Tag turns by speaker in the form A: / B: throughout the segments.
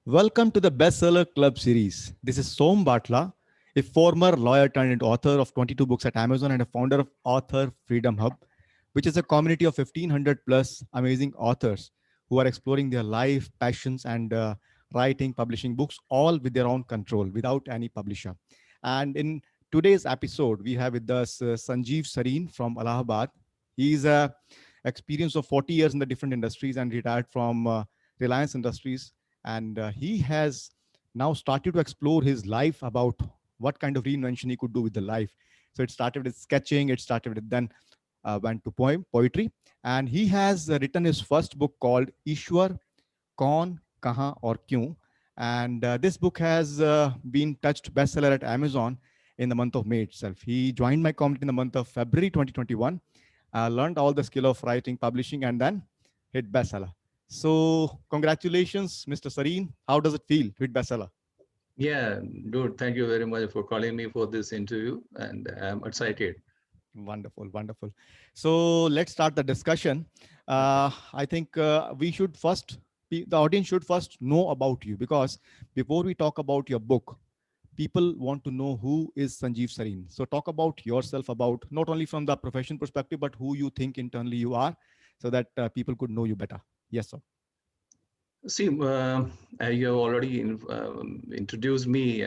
A: Welcome to the Bestseller Club series. This is Som Bathla, a former lawyer turned author of 22 books at Amazon and a founder of Author Freedom Hub, which is a community of 1500 plus amazing authors who are exploring their life, passions, and writing, publishing books, all with their own control, without any publisher. And in today's episode, we have with us Sanjeev Sareen from Allahabad. He's a experience of 40 years in the different industries and retired from Reliance Industries, and he has now started to explore his life about what kind of reinvention he could do with the life. So it started with sketching, it started with then went to poetry, and he has written his first book called Ishwar Kaun, Kahan aur Kyun. And this book has been touched bestseller at Amazon in the month of May itself. He joined my community in the month of February 2021, learned all the skill of writing, publishing, and then hit bestseller. So congratulations, Mr. Sareen. How does it feel to hit bestseller?
B: Yeah, dude, thank you very much for calling me for this interview, and I'm excited.
A: Wonderful, wonderful. So let's start the discussion.
B: Okay.
A: I think we should first, the audience should first know about you, because before we talk about your book, people want to know who is Sanjeev Sareen. So talk about yourself, about not only from the profession perspective, but who you think internally you are, so that people could know you better. Yes, sir.
B: See, you have already introduced me,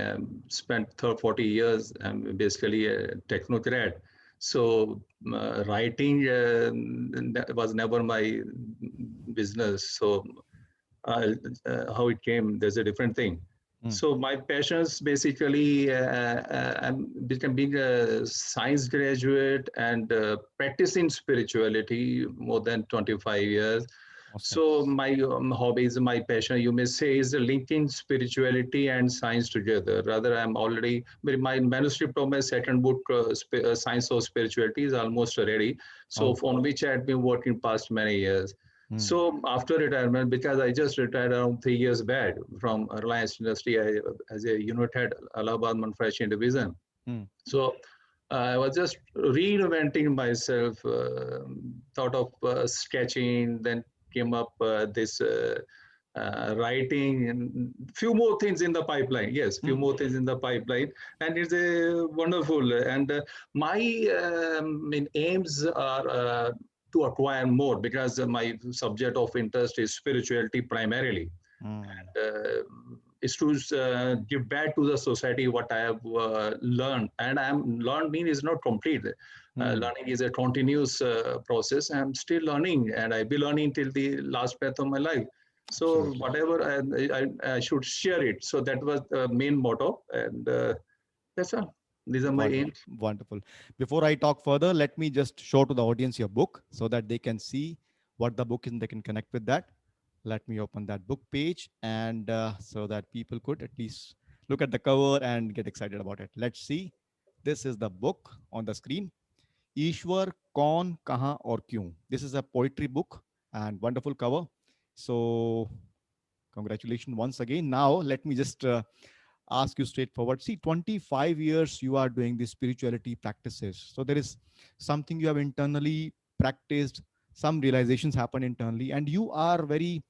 B: spent 40 years, I'm basically a technocrat. So writing was never my business. So how it came, there's a different thing.
A: Mm,
B: So my passions basically, I'm being a science graduate and practicing spirituality more than 25 years.
A: awesome.
B: So my hobbies, my passion, you may say, is linking spirituality and science together. Rather, I'm already, my manuscript of my second book, Science of Spirituality, is almost ready. So
A: Oh.
B: on which I had been working past many years.
A: Mm,
B: So after retirement, because I just retired around 3 years back from Reliance Industry as a unit head, Allahabad Manufacturing Division.
A: mm,
B: So I was just reinventing myself, thought of sketching, then came up this writing and few more things in the pipeline. Yes, few
A: mm.
B: more things in the pipeline, and it's a wonderful. And my aims are to acquire more because my subject of interest is spirituality primarily,
A: Mm,
B: and is to give back to the society what I have learned. And I'm learned mean is not complete.
A: mm.
B: Learning is a continuous process. I'm still learning, and I'll be learning till the last breath of my life. So
A: Absolutely.
B: whatever I should share it. So that was the main motto, and that's all. These are my
A: Wonderful,
B: aims.
A: wonderful. Before I talk further, let me just show to the audience your book so that they can see what the book is and they can connect with that. Let me open that book page, and so that people could at least look at the cover and get excited about it. Let's see. This is the book on the screen. Ishwar Kaun, Kahan aur Kyun. This is a poetry book and wonderful cover. So congratulations once again. Now let me just ask you straightforward. See, 25 years you are doing these spirituality practices. So there is something you have internally practiced, some realizations happen internally, and you are very,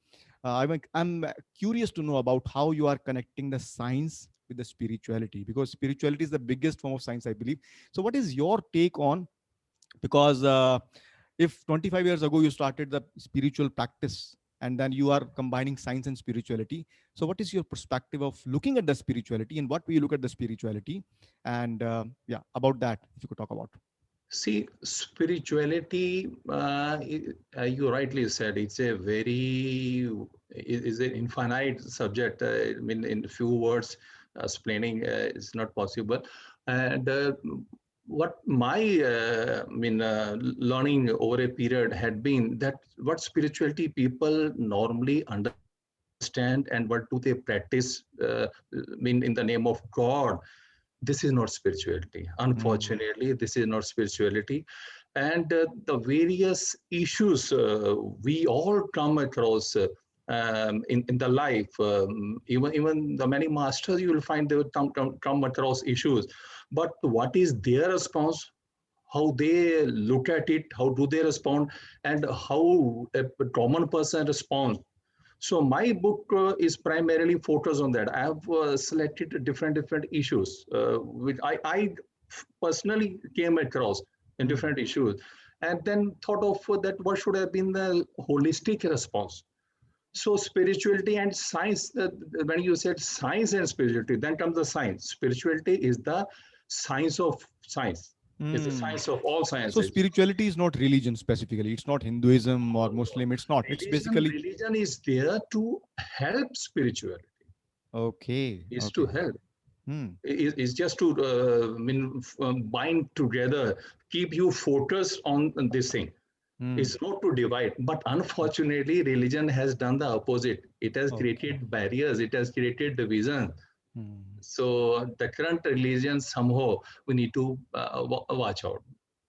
A: I'm curious to know about how you are connecting the science with the spirituality, because spirituality is the biggest form of science, I believe. So what is your take on, because if 25 years ago you started the spiritual practice and then you are combining science and spirituality, so what is your perspective of looking at the spirituality and what we look at the spirituality, and yeah, about that if you could talk about.
B: See, spirituality, you rightly said, it's a very, is an infinite subject. I mean, in few words, explaining is not possible. And what my, learning over a period had been that what spirituality people normally understand and what do they practice, in the name of God, this is not spirituality.
A: Mm,
B: Unfortunately, this is not spirituality. And the various issues we all come across in the life, even the many masters, you will find they will come across issues. But what is their response? How they look at it? How do they respond? And how a common person responds? So my book is primarily focused on that. I have selected different issues, which I personally came across in
A: Hmm.
B: different issues, and then thought of that what should have been the holistic response. So spirituality and science, when you said science and spirituality, then comes the science. Spirituality is the science of science. It's the
A: Hmm.
B: science of all
A: So
B: sciences.
A: spirituality is not religion specifically. It's not Hinduism or Muslim. It's not. It's
B: Religion,
A: basically
B: religion is there to help spirituality,
A: okay.
B: is to
A: Okay.
B: help.
A: Hmm.
B: Is just to bind together, keep you focused on this thing.
A: Hmm.
B: It's not to divide. But unfortunately, religion has done the opposite. It has
A: Okay.
B: created barriers, it has created division.
A: Hmm.
B: So the current religion, somehow, we need to watch out.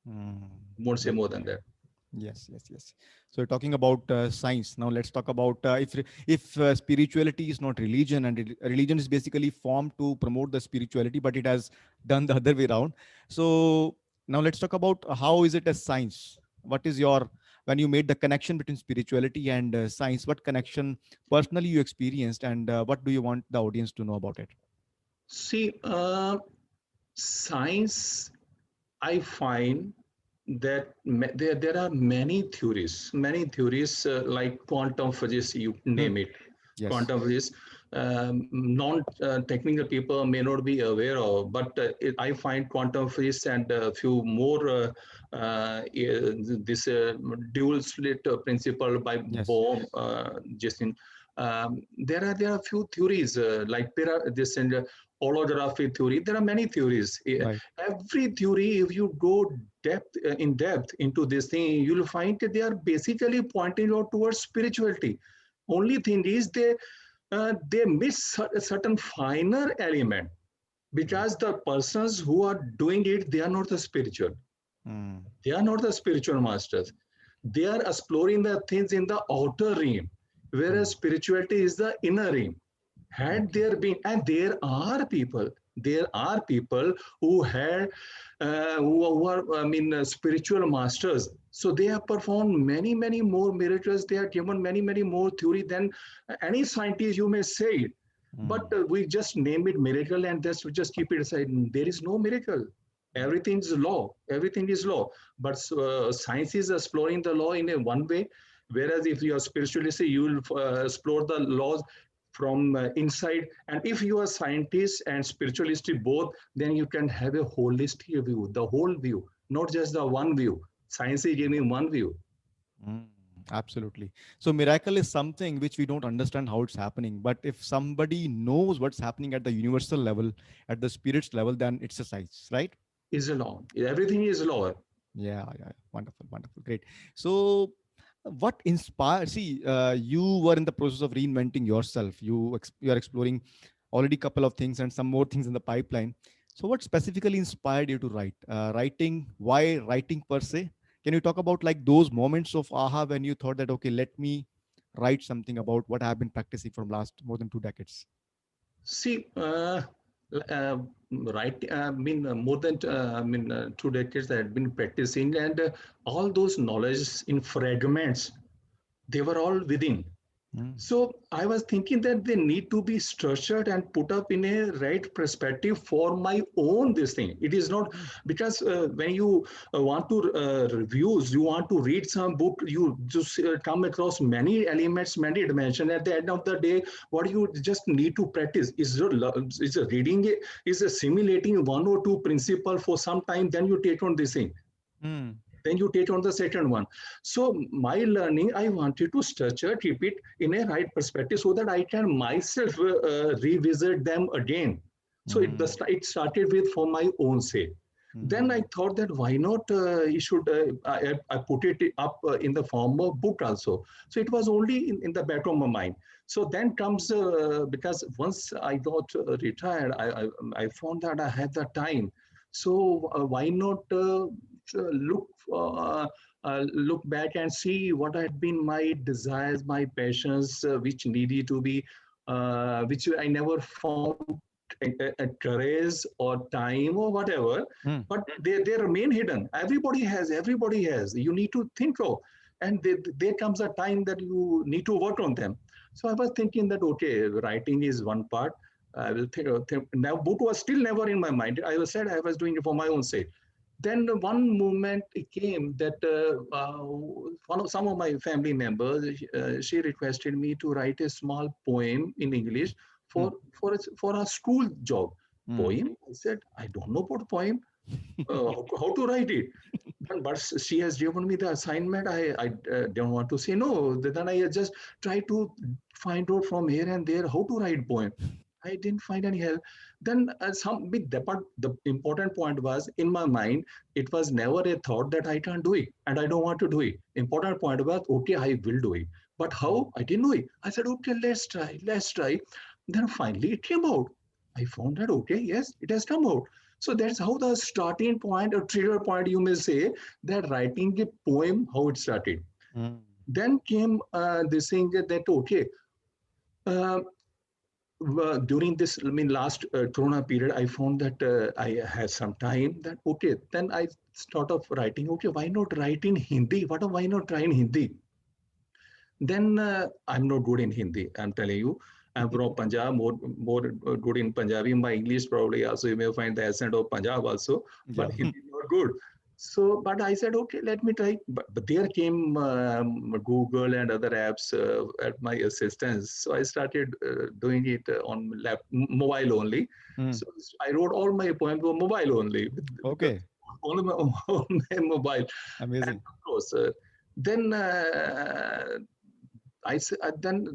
A: Hmm.
B: Won't say more than
A: Okay.
B: that.
A: Yes, yes, yes. So we're talking about science. Now let's talk about if spirituality is not religion and religion is basically formed to promote the spirituality, but it has done the other way around. So now let's talk about how is it as science? What is your when you made the connection between spirituality and science? What connection personally you experienced, and what do you want the audience to know about it?
B: See, science, I find that there are many theories like quantum physics, you
A: Hmm.
B: name it.
A: Yes.
B: Quantum physics, non-technical people may not be aware of, but I find quantum physics and a few more this dual slit principle by
A: Yes.
B: Bohm, Justin. There are few theories like this and holography theory. There are many theories.
A: Right.
B: Every theory, if you go in depth into this thing, you'll find that they are basically pointing out towards spirituality. Only thing is they miss a certain finer element,
A: Right.
B: because the persons who are doing it, they are not the spiritual.
A: Hmm.
B: They are not the spiritual masters. They are exploring the things in the outer realm,
A: Hmm.
B: whereas spirituality is the inner realm. Had
A: Okay.
B: there been, and there are people who had, who are, I mean, spiritual masters. So they have performed many more miracles. They have given many more theory than any scientist, you may say it. But
A: Hmm.
B: we just name it miracle and just keep it aside. There is no miracle. Everything is law. Everything is law. But science is exploring the law in a one way, whereas if you are spiritualist, you will explore the laws from inside. And if you are scientist and spiritualist both, then you can have a holistic view, the whole view, not just the one view. Science is giving one view.
A: Mm, absolutely. So miracle is something which we don't understand how it's happening. But if somebody knows what's happening at the universal level, at the spirits level, then it's a science, right?
B: Is a law. Everything is law.
A: Yeah, yeah, yeah. Wonderful, wonderful, great. So, what inspired? See, you were in the process of reinventing yourself. You are exploring already a couple of things and some more things in the pipeline. So, what specifically inspired you to write? Writing? Why writing per se? Can you talk about like those moments of aha when you thought that okay, let me write something about what I have been practicing for last more than 2 decades?
B: See, uh, right, I mean, more than 2 decades I had been practicing, and all those knowledge in fragments, they were all within.
A: Mm,
B: So I was thinking that they need to be structured and put up in a right perspective for my own this thing. It is not
A: mm,
B: because when you want to reviews, you want to read some book, you just come across many elements, many dimensions. At the end of the day, what you just need to practice is reading it, is simulating one or two principle for some time. Then you take on this thing,
A: mm,
B: then you take on the second one. So my learning, I wanted to structure, keep it in a right perspective so that I can myself revisit them again. So
A: mm,
B: it started with for my own sake. Then I
A: mm,
B: thought that why not you should I put it up in the form of book also. So it was only in the back of my mind. So then comes because once I got retired, I found that I had the time. So why not look look back and see what had been my desires, my passions, which needed to be, which I never found a courage or time or whatever,
A: mm,
B: but they remain hidden. Everybody has. You need to think of, and there comes a time that you need to work on them. So I was thinking that, okay, writing is one part. I will think. Now, book was still never in my mind. I was said I was doing it for my own sake. Then one moment it came that some of my family members, she requested me to write a small poem in English
A: Hmm.
B: for a school job.
A: Hmm.
B: Poem? I said, I don't know about poem. How to write it? But she has given me the assignment. I don't want to say no. Then I just try to find out from here and there how to write poem. I didn't find any help. Then some big the important point was in my mind, it was never a thought that I can't do it and I don't want to do it. Important point was, okay, I will do it. But how? I didn't know it. I said, okay, let's try. Then finally it came out. I found that, okay, yes, it has come out. So that's how the starting point or trigger point, you may say, that writing a poem, how it started.
A: Hmm.
B: Then came this thing that, okay, uh, during this, I mean, last Corona period, I found that I had some time that, okay, then I start of writing, okay, why not write in Hindi? Why not try in Hindi? Then I'm not good in Hindi. I'm telling you, I'm from Punjab, more good in Punjabi. My English probably also you may find the accent of Punjab also, but
A: Yeah.
B: Hindi not good. So, but I said, okay, let me try. But there came Google and other apps at my assistance. So I started doing it on mobile only.
A: Hmm.
B: So I wrote all my poems on mobile only,
A: Okay.
B: on on my mobile. And
A: Amazing.
B: of course, then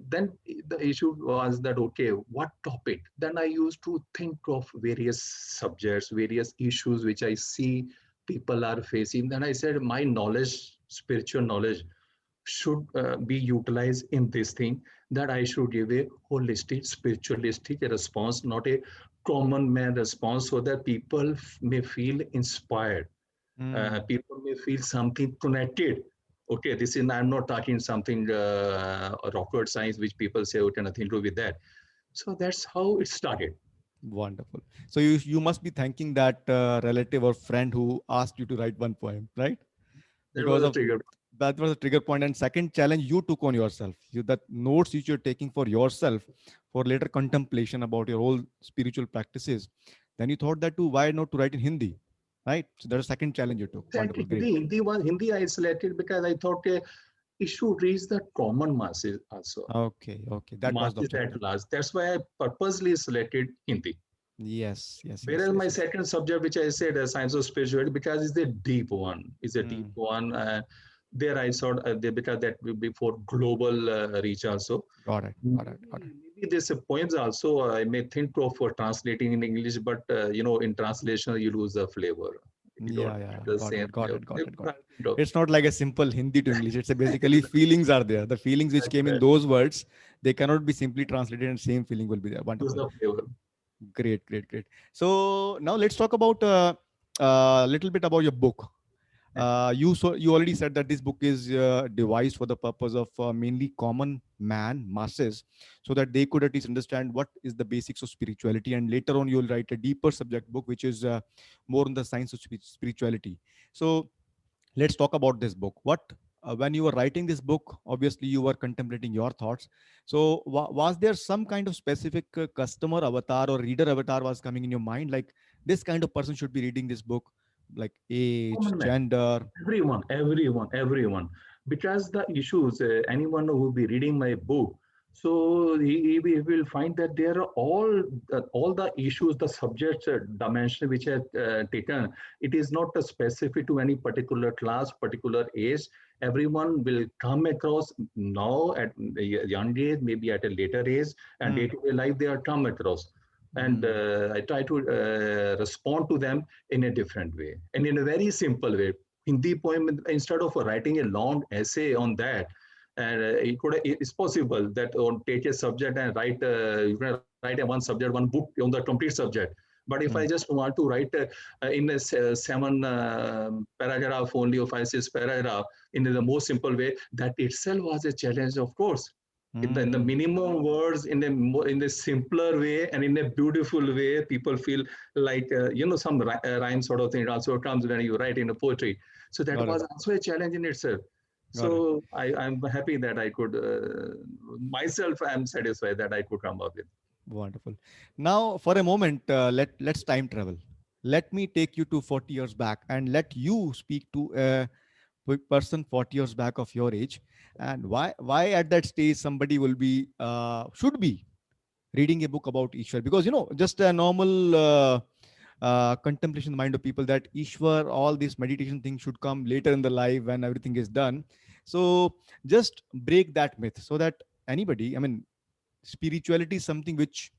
B: then the issue was that, okay, what topic? Then I used to think of various subjects, various issues which I see people are facing. Then I said my knowledge, spiritual knowledge, should be utilized in this thing, that I should give a holistic, spiritualistic response, not a common man response, so that people may feel inspired,
A: Hmm.
B: people may feel something connected. Okay, this is, I'm not talking something rocket science, which people say, okay, nothing to do with that. So that's how it started.
A: Wonderful. So you must be thanking that relative or friend who asked you to write one poem, right?
B: That was
A: Because
B: a
A: of
B: trigger.
A: that was a trigger point. And second challenge you took on yourself. You that notes which you're taking for yourself for later contemplation about your whole spiritual practices. Then you thought that too, why not to write in Hindi? Right? So that's a second challenge you took.
B: Exactly.
A: Wonderful, great.
B: Hindi I selected because I thought it should reach the common masses also.
A: Okay, okay. That was the
B: Masses
A: objective.
B: at large. That's why I purposely selected Hindi.
A: Yes, yes, yes,
B: Whereas my
A: yes, yes.
B: second subject, which I said, science of spirituality, because it's a deep one. It's a deep
A: Hmm.
B: one. There I thought because that will be for global reach also.
A: Got it, got it, got it.
B: Maybe there's a poems also I may think of for translating in English, but in translation you lose the flavor. You don't
A: Yeah, yeah,
B: get the
A: got
B: same
A: it, got
B: flavor.
A: it, got
B: Maybe
A: it, got it.
B: think of
A: It's not like a simple Hindi to English. It's a basically
B: exactly,
A: feelings are there. The feelings which came in
B: exactly.
A: those words, they cannot be simply translated and same feeling will be there.
B: Lose
A: Wonderful.
B: the flavor.
A: Great, great, great. So now let's talk about a little bit about your book. You already said that this book is devised for the purpose of mainly common man masses, so that they could at least understand what is the basics of spirituality. And later on, you'll write a deeper subject book, which is more on the science of spirituality. So let's talk about this book. What when you were writing this book, obviously you were contemplating your thoughts. So was there some kind of specific customer avatar or reader avatar was coming in your mind, like this kind of person should be reading this book, like age,
B: Common man.
A: gender?
B: Everyone. Because the issues, anyone who will be reading my book, so he will find that there are all the issues, the subjects, dimension which are taken. It is not specific to any particular class, particular age. Everyone will come across now at a young age, maybe at a later age, and
A: Hmm.
B: day-to-day life they are come across. And
A: Hmm.
B: I try to respond to them in a different way and in a very simple way. Hindi poem, instead of writing a long essay on that, and it's possible that on take a subject and write you can write a one subject, one book on the complete subject. But if I
A: Hmm.
B: just want to write in a seven paragraph only, or five six paragraph in the most simple way, that itself was a challenge, of course. In the
A: Hmm.
B: minimum words, in the simpler way and in a beautiful way, people feel like some rhyme sort of thing also comes when you write in a poetry. So that
A: Got it.
B: was also a challenge in itself.
A: Got it.
B: So I'm happy that I could myself. I'm satisfied that I could come up with.
A: Wonderful. Now, for a moment, let's time travel. Let me take you to 40 years back and let you speak to a person 40 years back of your age, and why at that stage somebody will be should be reading a book about Ishwar, because just a normal contemplation in the mind of people that Ishwar, all these meditation things should come later in the life when everything is done. So just break that myth so that anybody, I mean, spirituality is something which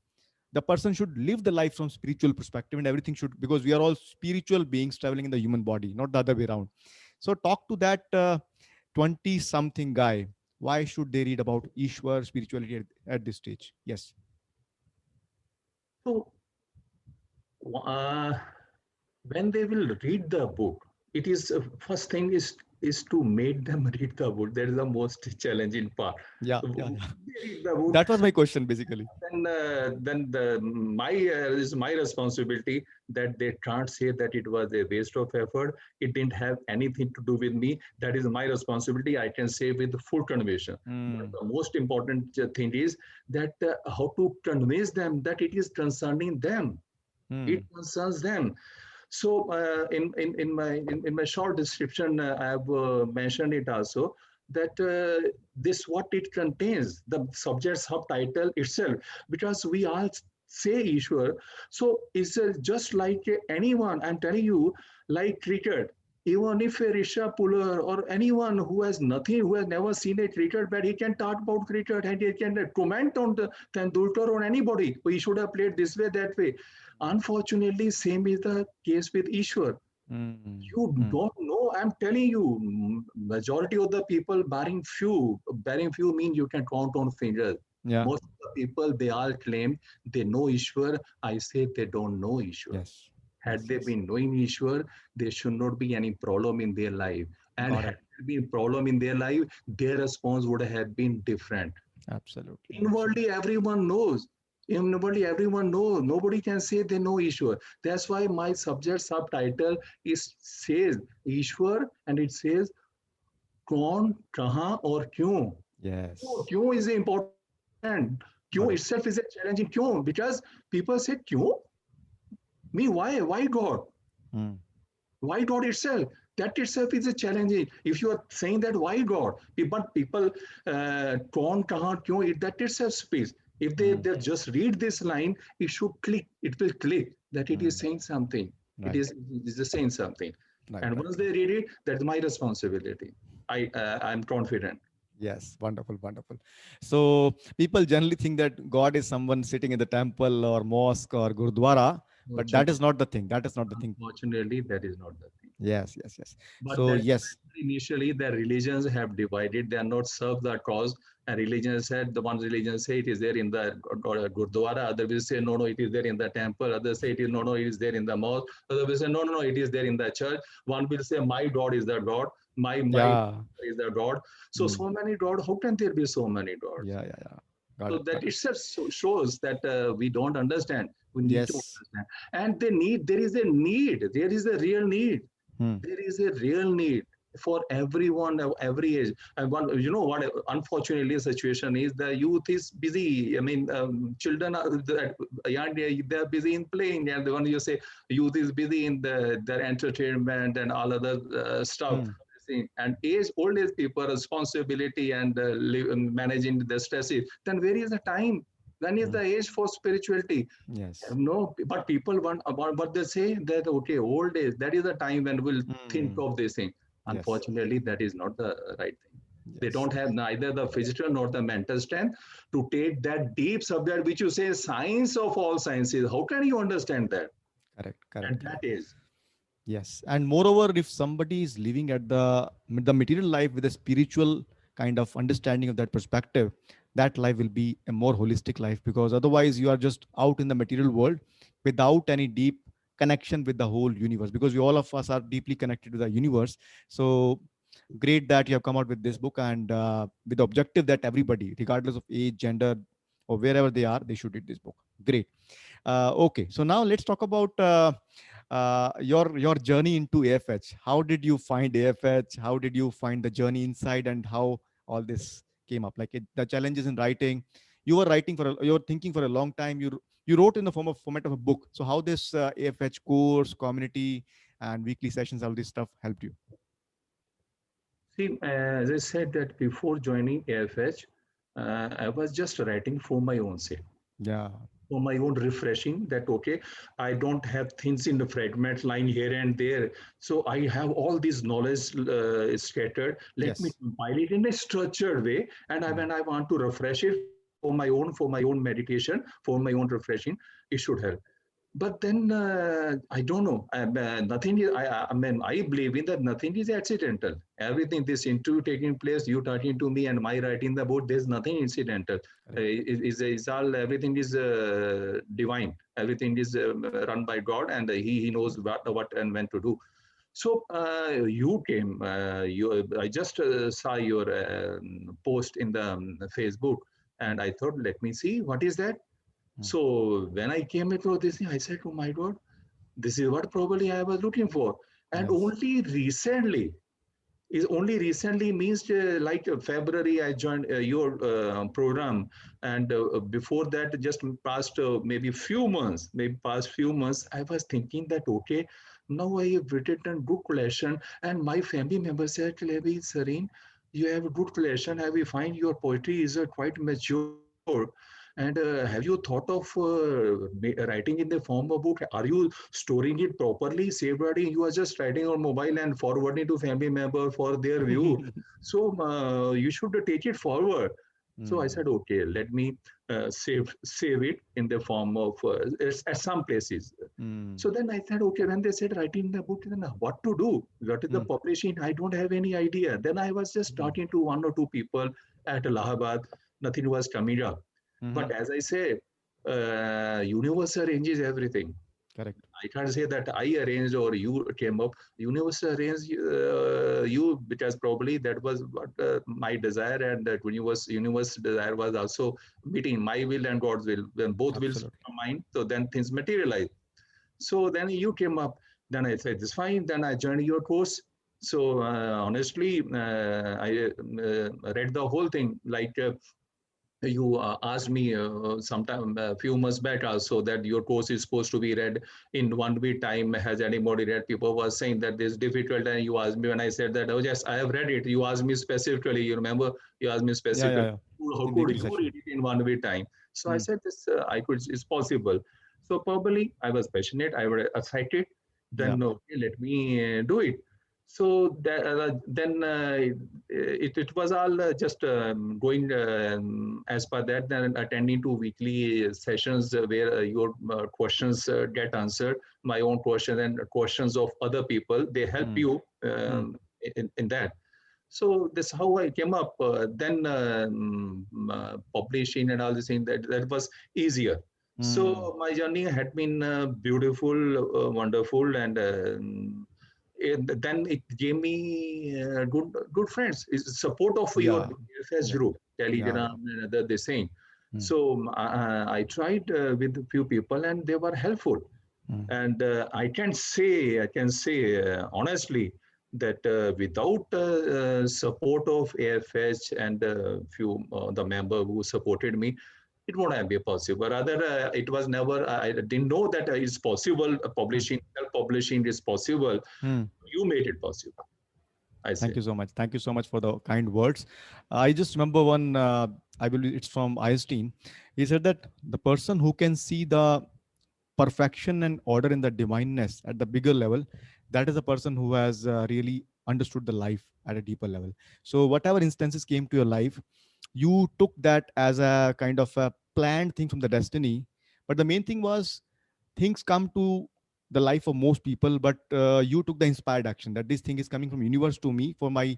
A: the person should live the life from spiritual perspective, and everything should, because we are all spiritual beings traveling in the human body, not the other way around. So talk to that 20 something guy, why should they read about Ishwar spirituality at this stage? Yes.
B: So uh, when they will read the book, it is first thing is to make them read the book. That is the most challenging part.
A: Yeah,
B: So
A: yeah,
B: when
A: yeah.
B: they read the book,
A: That was my question basically.
B: then my is my responsibility that they can't say that it was a waste of effort. It didn't have anything to do with me. That is my responsibility. I can say with full conviction. But
A: Mm,
B: the most important thing is that how to convince them that it is concerning them. It
A: mm,
B: concerns them. So in my short description, I have mentioned it also that this what it contains, the subject subtitle itself, because we all say Ishwar. So it's just like anyone, I'm telling you, like cricket. Even if a Rishabh Puller or anyone who has nothing, who has never seen a cricket bat, he can talk about cricket and he can comment on the Tendulkar or anybody. We should have played this way, that way. Unfortunately, same is the case with Ishwar.
A: mm,
B: You
A: mm.
B: don't know. I'm telling you, majority of the people, barring few means you can count on fingers.
A: Yeah.
B: Most of the people, they all claim they know Ishwar. I say they don't know Ishwar.
A: Yes. Yes.
B: Had they
A: Yes.
B: been knowing Ishwar, there should not be any problem in their life. And
A: Got
B: had
A: it.
B: there been problem in their life, their response would have been different.
A: Absolutely. Absolutely.
B: Inwardly, everyone knows. Inwardly, everyone knows. Nobody can say they know Ishwar. That's why my subject subtitle is says Ishwar, and it says कौन कहाँ और क्यों.
A: Yes.
B: क्यों is important. क्यों
A: Got
B: itself
A: it.
B: is a challenging. क्यों, because people say क्यों, me, why God,
A: Mm,
B: why God itself. That itself is a challenging. If you are saying that why God, but people कौन कहाँ क्यों, that itself speaks. If
A: mm,
B: they just read this line, it should click. It will click that it is
A: mm.
B: saying something. It
A: Right.
B: is saying something.
A: Right.
B: And
A: Right.
B: once
A: Right.
B: they read it, that's my responsibility. I'm confident.
A: Yes, wonderful, wonderful. So people generally think that God is someone sitting in the temple or mosque or gurdwara, but that is not the thing. That is not the thing.
B: Unfortunately, that is not the thing.
A: Yes, yes, yes.
B: But
A: So
B: that's
A: yes.
B: initially the religions have divided. They are not served the cause. And religion said, the one religion say it is there in the Gurdwara. Others will say no, no, it is there in the temple. Others say it is no, no, it is there in the mosque. Others will say no, no, no, it is there in the church. One will say my God is the God. My
A: Yeah.
B: is the God. So
A: Mm.
B: so many God. How can there be so many gods?
A: Yeah, yeah, yeah. Got
B: So
A: it,
B: that
A: got it.
B: itself shows that we don't understand. We need to
A: Yes.
B: understand. And they need. There is a need. There is a real need.
A: Hmm.
B: There is a real need for everyone of every age. And one, you know what? Unfortunately, the situation is the youth is busy. I mean, children are young. They're busy in playing, and when you say youth is busy in their entertainment and all other stuff.
A: Hmm.
B: And old age people responsibility and managing the stresses. Then where is the time? When is
A: Hmm.
B: the age for spirituality?
A: Yes.
B: No, but people want about, but they say that okay, old age, that is the time when we'll think
A: Hmm.
B: of this thing.
A: Yes.
B: Unfortunately, that is not the right thing. They
A: Yes.
B: don't have neither the physical nor the mental strength to take that deep subject which you say science of all sciences. How can you understand that
A: Correct. Correct.
B: at that
A: Correct.
B: age?
A: Yes, and moreover, if somebody is living at the material life with a spiritual kind of understanding of that perspective, that life will be a more holistic life, because otherwise you are just out in the material world without any deep connection with the whole universe. Because we all of us are deeply connected to the universe. So great that you have come out with this book, and with the objective that everybody, regardless of age, gender, or wherever they are, they should read this book. Great. Okay, so now let's talk about your journey into AFH. How did you find AFH? How did you find the journey inside, and how all this came up? Like the challenges in writing. You were writing you were thinking for a long time. You wrote in the format of a book. So how this AFH course, community, and weekly sessions, all this stuff helped you?
B: See, as I said that before joining AFH, I was just writing for my own sake,
A: Yeah.
B: for my own refreshing, that okay, I don't have things in the fragment line here and there, so I have all this knowledge scattered, let me
A: Yes.
B: compile it in a structured way, and
A: Mm.
B: when I want to refresh it for my own meditation, for my own refreshing, it should help. But then I don't know. Nothing is. I mean, I believe in that nothing is accidental. Everything, this interview taking place, you talking to me, and my writing the book. There's nothing incidental.
A: Correct.
B: Is all everything is divine. Everything is run by God, and He knows what and when to do. So you came. I just saw your post in the Facebook, and I thought, let me see what is that.
A: Mm.
B: So when I came across this thing, I said, "Oh my God, this is what probably I was looking for." And
A: Yes.
B: only recently means like February I joined your program, and before that, just past maybe past few months, I was thinking that okay, now I have written good collection, and my family members said, "Levi Sareen, you have a good collection. Have you find your poetry is quite mature?" And have you thought of writing in the form of book? Are you storing it properly, safeguarding? You are just writing on mobile and forwarding to family member for their view. So you should take it forward. So I
A: Mm.
B: said, okay, let me save it in the form of at some places.
A: Mm.
B: So then I said, okay, when they said writing the book, then what to do? What is the
A: Mm.
B: publishing? I don't have any idea. Then I was just
A: Mm.
B: talking to one or two people at Allahabad. Nothing was coming up.
A: Mm-hmm.
B: But as I say, universe arranges everything.
A: Correct.
B: I can't say that I arranged or you came up. Universe arranged you, because probably that was what my desire, and that universe desire was also meeting my will and God's will. When both wills
A: Absolutely.
B: combine, so then things materialize. So then you came up. Then I said, "This fine." Then I joined your course. So honestly, I read the whole thing. Like you asked me sometime a few months back also that your course is supposed to be read in 1 week time. Has anybody read? People were saying that this is difficult, and you asked me when I said that, oh yes, I have read it. You asked me specifically. You remember? You asked me
A: Yeah, yeah,
B: specifically,
A: yeah.
B: how
A: In
B: could
A: weekly
B: you
A: session.
B: read it in 1 week time? So I
A: Mm.
B: said this. I could. It's possible. So probably I was passionate. I was excited.
A: Yeah.
B: Then okay, let me do it. So that, then it was all just going as per that, then attending to weekly sessions where your questions get answered, my own question and questions of other people, they help
A: Mm.
B: you
A: Mm.
B: in that. So this how I came up. Then publishing and all this thing, that was easier.
A: Mm.
B: So my journey had been beautiful, wonderful, and then it gave me good friends. It's support of your
A: Yeah.
B: FS
A: Yeah.
B: group,
A: Yeah.
B: Telegram,
A: Yeah.
B: and other this thing.
A: Mm.
B: So I tried with a few people, and they were helpful.
A: Mm.
B: And I can say honestly that without support of AFH and few the member who supported me, it won't have been possible. Rather, it was never. I didn't know that it's possible.
A: Mm.
B: Publishing, self-publishing is possible.
A: Mm.
B: You made it possible. I say.
A: Thank you so much. Thank you so much for the kind words. I just remember one, I believe it's from Einstein. He said that the person who can see the perfection and order in the divineness at the bigger level, that is a person who has really understood the life at a deeper level. So, whatever instances came to your life, you took that as a kind of a planned thing from the destiny. But the main thing was things come to the life of most people, but you took the inspired action that this thing is coming from universe to me for my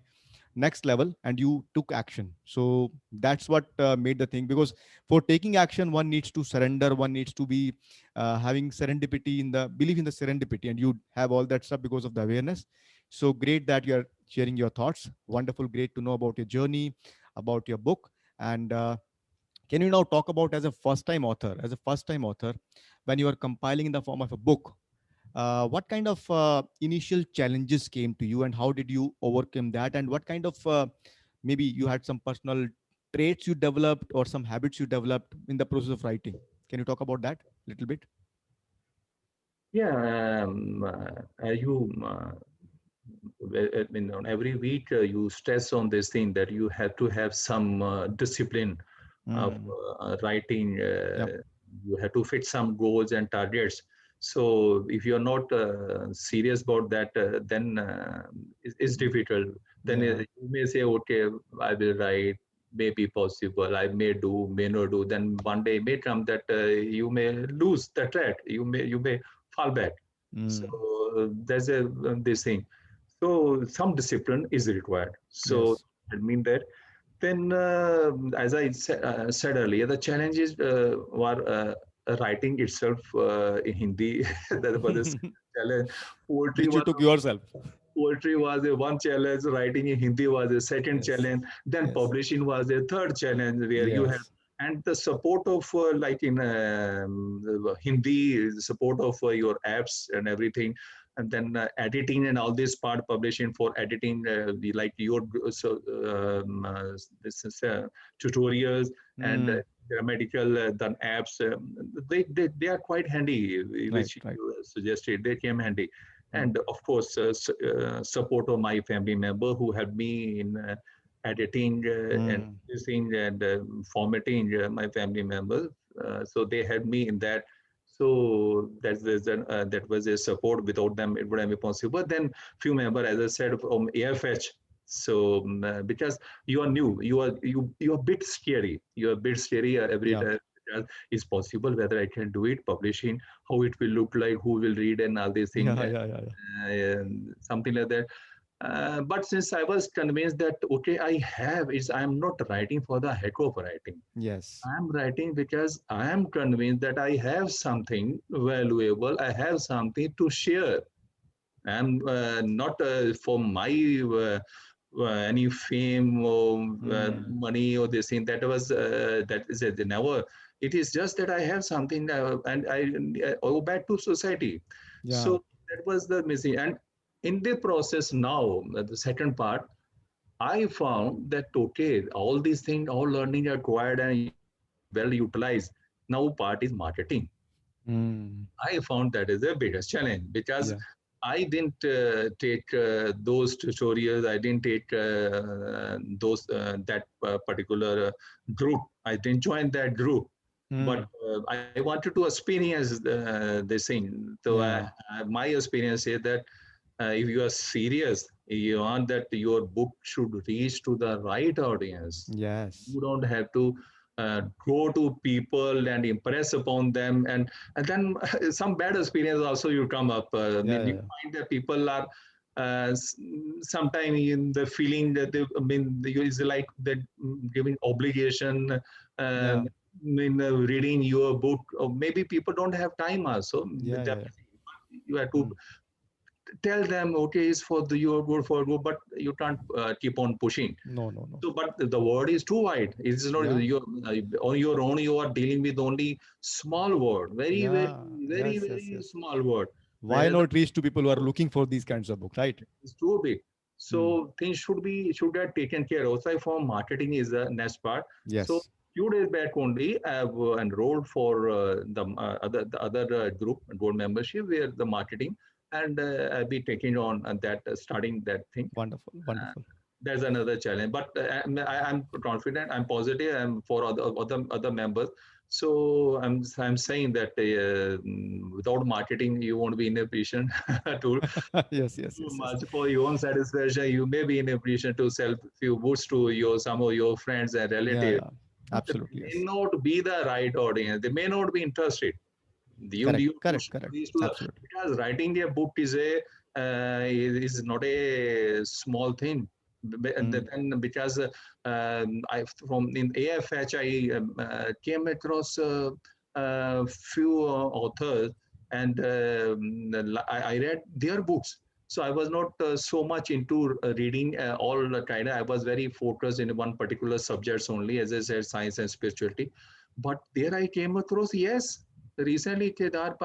A: next level, and you took action. So that's what made the thing, because for taking action one needs to surrender, one needs to be having serendipity, in the belief in the serendipity, and you have all that stuff because of the awareness. So great that you are sharing your thoughts. Wonderful, great to know about your journey, about your book. And can you now talk about, as a first time author, when you are compiling in the form of a book, What kind of initial challenges came to you, and how did you overcome that? And what kind of maybe you had some personal traits you developed or some habits you developed in the process of writing? Can you talk about that a little bit?
B: Yeah, you I mean, on every week you stress on this thing that you have to have some discipline of
A: Mm.
B: writing.
A: Yep.
B: You have to fit some goals and targets. So if you're not serious about that, then it's difficult. Then
A: Yeah.
B: you may say, okay, I will write. May be possible. I may do, may not do. Then one day may come that you may lose the track. You may fall back. So
A: Mm.
B: there's a this thing. So some discipline is required. So
A: Yes.
B: I mean that. Then, as I said earlier, the challenges were writing itself in Hindi. That was a challenge. Poetry
A: Which you
B: was
A: took yourself.
B: poetry was a one challenge. Writing in Hindi was a second
A: Yes.
B: challenge. Then
A: Yes.
B: publishing was a third challenge where you have
A: Yes.
B: and the support of like in Hindi, support of your apps and everything, and then editing and all this part publishing for editing, like your so this is tutorials and
A: Mm.
B: grammatical done apps. They are quite handy,
A: Right.
B: which
A: Right.
B: you suggested. They came handy,
A: Mm.
B: and of course, support of my family member who helped me in editing and
A: Mm.
B: producing and formatting my family members. So they helped me in that. So that was a support. Without them, it wouldn't be possible. Then few member, as I said, from AFH. So because you are new, you are a bit scary. You are a bit scary every
A: Yeah.
B: time. Is possible whether I can do it, publishing, how it will look like, who will read, and all these things,
A: Yeah. Yeah. Yeah. Yeah.
B: something like that. But since I was convinced that okay, I'm not writing for the heck of writing.
A: Yes.
B: I'm writing because I am convinced that I have something valuable. I have something to share. I'm not for my any fame or
A: Mm.
B: money or this thing. That is never. It is just that I have something, and I owe back to society.
A: Yeah.
B: So that was the missing. And in the process now, the second part, I found that okay, all these things, all learning acquired and well utilized. Now part is marketing.
A: Mm.
B: I found that is the biggest challenge because
A: Yeah.
B: I didn't take those tutorials. I didn't take those that particular group. I didn't join that group, but
A: Mm.
B: I wanted to experience this thing. So
A: Yeah.
B: my experience is that if you are serious, you want that your book should reach to the right audience.
A: Yes.
B: You don't have to go to people and impress upon them, and then some bad experience also you come up. I
A: Yeah.
B: mean,
A: Yeah.
B: you
A: Yeah.
B: find that people are sometime in the feeling that they, I mean, it's like that giving obligation.
A: Yeah.
B: Reading your book, or maybe people don't have time also.
A: Yeah. Yeah. Yeah.
B: You have to
A: Mm.
B: tell them, okay, it's for the your good for good, but you can't keep on pushing.
A: No. No. No.
B: So, but the word is too wide. It's not
A: Yeah.
B: on your own. You are dealing with only small word, very, very,
A: Yeah.
B: very,
A: Yes. Yes.
B: very
A: Yes.
B: small word.
A: Why
B: Whereas
A: not reach to people who are looking for these kinds of books, right?
B: it's too big.
A: Mm.
B: So things should get taken care of. Aside from marketing is the next part. So
A: Yes.
B: few days back only, I've enrolled for the other group enrolled membership where the marketing, and I'll be taking on that starting that thing.
A: Wonderful.
B: Uh,
A: Wonderful.
B: there's another challenge, but I'm confident. I'm positive. I'm for other members. So I'm saying that without marketing, you won't be in a position to
A: Yes. Yes.
B: too
A: Yes. Yes.
B: much for your own satisfaction. You may be in a position to sell few books to your some of your friends and
A: Yeah.
B: relatives.
A: Yeah.
B: But they
A: Absolutely.
B: may
A: Yes.
B: not be the right audience. They may not be interested.
A: Correct.
B: You
A: Correct.
B: should
A: Correct.
B: reach to the
A: Absolutely.
B: because writing a book is not a small thing. And
A: Mm.
B: then because I from in AFH I came across a few authors and I read their books. So I was not so much into reading all the kind. I was very focused in one particular subjects only, as I said, science and spirituality. But there I came across, yes, recently Kedar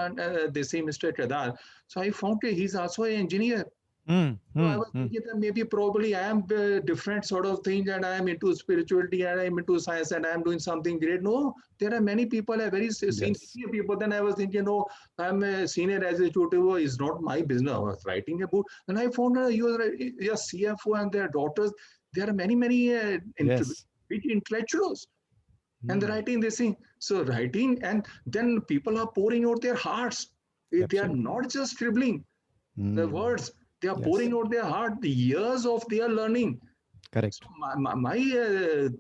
B: they say Mr. Kedar. So I found he's also an engineer.
A: Mm,
B: So I
A: mm,
B: was
A: mm.
B: thinking that maybe probably I am different sort of thing, and I am into spirituality and I am into science and I am doing something great. No, there are many people, are very
A: Yes.
B: senior people. Then I was thinking, no, I'm a senior as a tutor. It's not my business. I was writing a book, and I found you are your CFO and their daughters. There are many
A: Yes.
B: big intellectuals, and they're
A: Mm,
B: writing this thing. So writing, and then people are pouring out their hearts. They are
A: absolutely.
B: not just scribbling the
A: Mm,
B: words, they are
A: yes.
B: pouring out their heart, the years of their learning. So
A: Correct.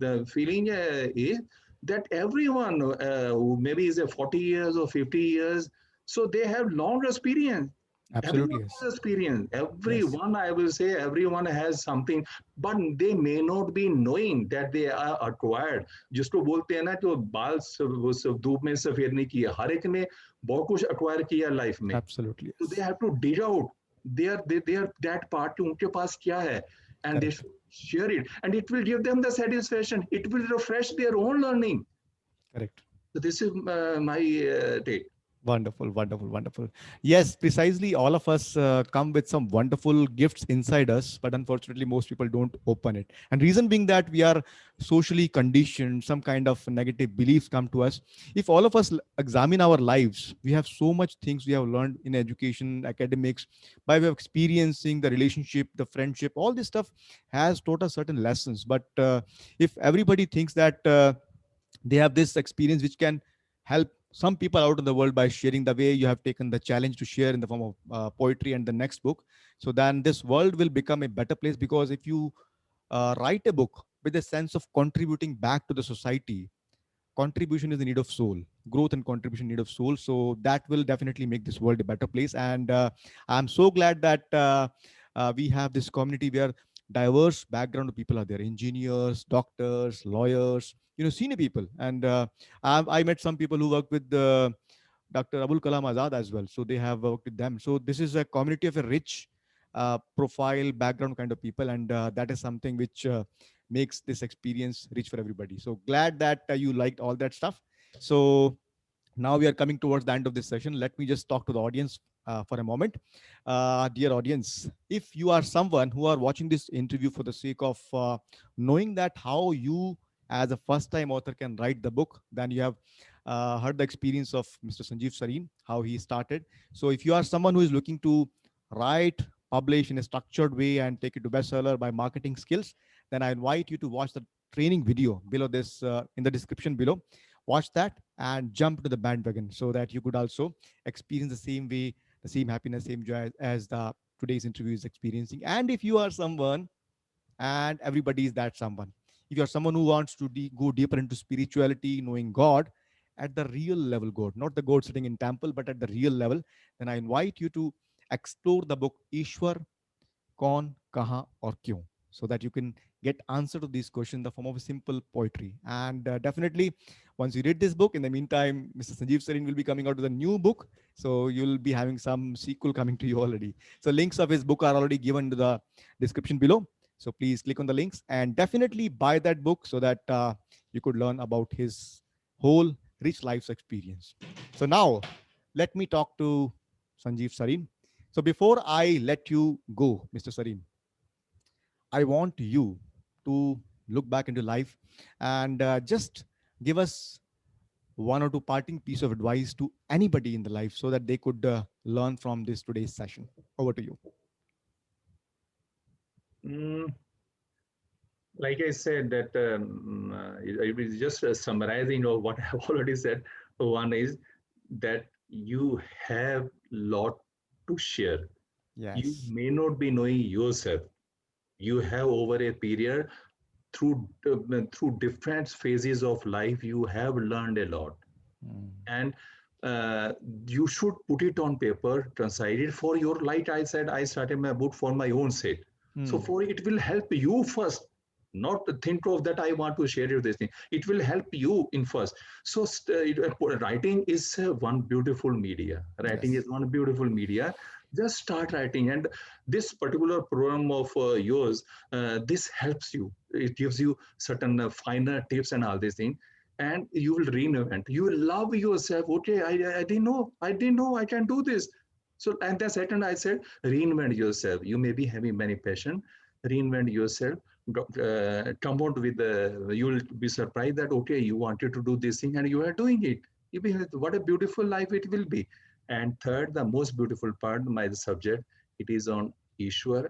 B: the feeling is that everyone who maybe is a 40 years or 50 years, so they have long experience.
A: Absolutely.
B: Everyone
A: Yes.
B: has experience.
A: Yes.
B: Everyone, I will say, everyone has something, but they may not be knowing that they are acquired. जिसको बोलते हैं ना जो बाल धूप में सफेद नहीं किया, हर एक ने बहुत कुछ acquire किया लाइफ में.
A: Absolutely.
B: So they
A: Yes.
B: have to dig out their that part कि उनके पास क्या है, and they
A: Correct.
B: should share it, and it will give them the satisfaction. It will refresh their own learning.
A: Correct.
B: So this is my take.
A: Wonderful, wonderful, wonderful. Yes, precisely. All of us come with some wonderful gifts inside us, but unfortunately, most people don't open it. And reason being that we are socially conditioned, some kind of negative beliefs come to us. If all of us examine our lives, we have so much things we have learned in education, academics, by way of experiencing the relationship, the friendship, all this stuff has taught us certain lessons. But if everybody thinks that they have this experience which can help some people out in the world by sharing the way you have taken the challenge to share in the form of poetry and the next book, so then this world will become a better place. Because if you write a book with a sense of contributing back to the society, contribution is the need of soul, growth and contribution need of soul, so that will definitely make this world a better place. And I'm so glad that we have this community where diverse background of people are there: engineers, doctors, lawyers, senior people. And I met some people who work with Dr. Abul Kalam Azad as well. So they have worked with them. So this is a community of a rich profile, background kind of people, and that is something which makes this experience rich for everybody. So glad that you liked all that stuff. So now we are coming towards the end of this session. Let me just talk to the audience for a moment. Dear audience, if you are someone who are watching this interview for the sake of knowing that how you as a first time author can write the book, then you have heard the experience of Mr. Sanjeev Sareen, how he started. So if you are someone who is looking to write, publish in a structured way and take it to bestseller by marketing skills, then I invite you to watch the training video below this in the description below. Watch that and jump to the bandwagon so that you could also experience the same way, the same happiness, same joy as the today's interview is experiencing. And if you are someone, and everybody is that someone, if you're someone who wants to go deeper into spirituality, knowing God at the real level, God, not the God sitting in temple, but at the real level, then I invite you to explore the book Ishwar, कौन कहाँ और क्यों, so that you can get answer to these questions in the form of a simple poetry. And definitely once you read this book, in the meantime Mr. Sanjeev Sareen will be coming out with a new book, so you'll be having some sequel coming to you already. So links of his book are already given to the description below, so please click on the links and definitely buy that book so that you could learn about his whole rich life's experience. So now let me talk to Sanjeev Sareen. So before I let you go, Mr. Sareen, I want you to look back into life and just give us one or two parting piece of advice to anybody in the life so that they could learn from this today's session. Over to you.
B: Mm, like I said, that I was just summarizing of what I've already said. One is that you have lot to share. You
A: Yes.
B: may not be knowing yourself. You have over a period through different phases of life, you have learned a lot,
A: Mm.
B: and uh, you should put it on paper, translate it for your. Like I said, I started my book for my own sake, so
A: Mm.
B: for it will help you first, not to think of that I want to share you this thing. It will help you in first. So writing is one beautiful media. Writing
A: Yes.
B: is one beautiful media. Just start writing, and this particular program of yours, this helps you. It gives you certain finer tips and all these things. and you will reinvent. You will love yourself. Okay, I didn't know. I didn't know I can do this. So, and then second, I said, reinvent yourself. You may be having many passion. Reinvent yourself. Come out with the. You will be surprised that okay, you wanted to do this thing and you are doing it. You be, what a beautiful life it will be. And third, the most beautiful part, my subject, it is on Ishwar.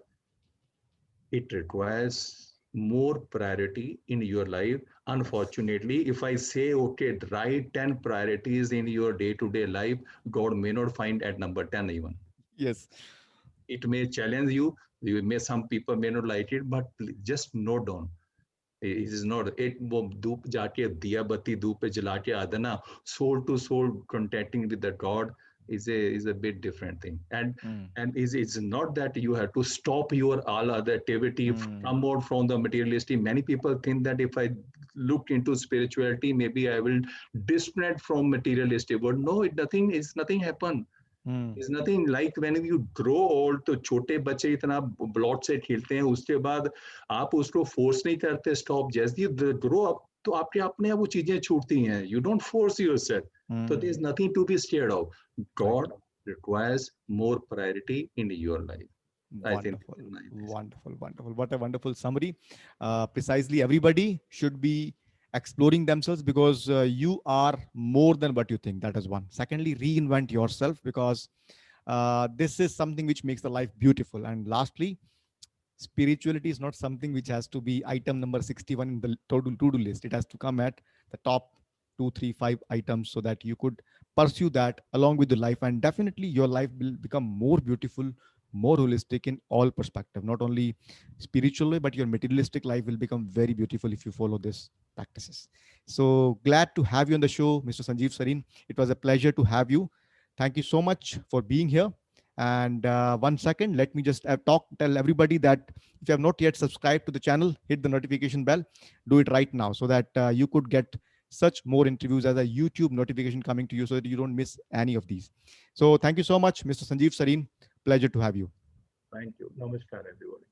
B: It requires more priority in your life.
A: Yes.
B: Unfortunately, if I say okay, write 10 priorities in your day-to-day life, God may not find at number 10 even.
A: Yes.
B: It may challenge you. You may, some people may not like it, but just note down. It is not एक वो धूप जाके दिया बत्ती धूप पे जला के आता ना, soul to soul contacting with the God is a bit different thing.
A: Mm.
B: And it's not that you have to stop your all other activity,
A: Mm.
B: come out from the materialistic. Many people think that if I look into spirituality, maybe I will disconnect from materialistic. But no, it nothing is nothing happen.
A: Mm.
B: It's nothing like when you grow old, तो छोटे बच्चे इतना blot से खेलते हैं, उसके बाद आप उसको फोर्स नहीं करते स्टॉप, जैसे यू ग्रो अप तो आपके अपने आप वो चीजें छूटती हैं, you don't force yourself. So there is
A: Mm.
B: nothing to be scared of.
A: Right.
B: God requires more priority in your life. I think
A: Wonderful,
B: this is my message.
A: wonderful, wonderful. What a wonderful summary. Precisely, everybody should be exploring themselves because you are more than what you think. That is one. Secondly, reinvent yourself because this is something which makes the life beautiful. And lastly, spirituality is not something which has to be item number 61 in the to-do list. It has to come at the top two, three, five items so that you could pursue that along with the life. And definitely your life will become more beautiful, more holistic in all perspective, not only spiritually, but your materialistic life will become very beautiful if you follow these practices. So glad to have you on the show, Mr. Sanjeev Sareen. It was a pleasure to have you. Thank you so much for being here. And one second, let me just tell everybody that if you have not yet subscribed to the channel, hit the notification bell, do it right now so that you could get such more interviews as a YouTube notification coming to you so that you don't miss any of these. So thank you so much, Mr. Sanjeev Sareen. Pleasure to have you.
B: Thank you. Namaskar, everyone.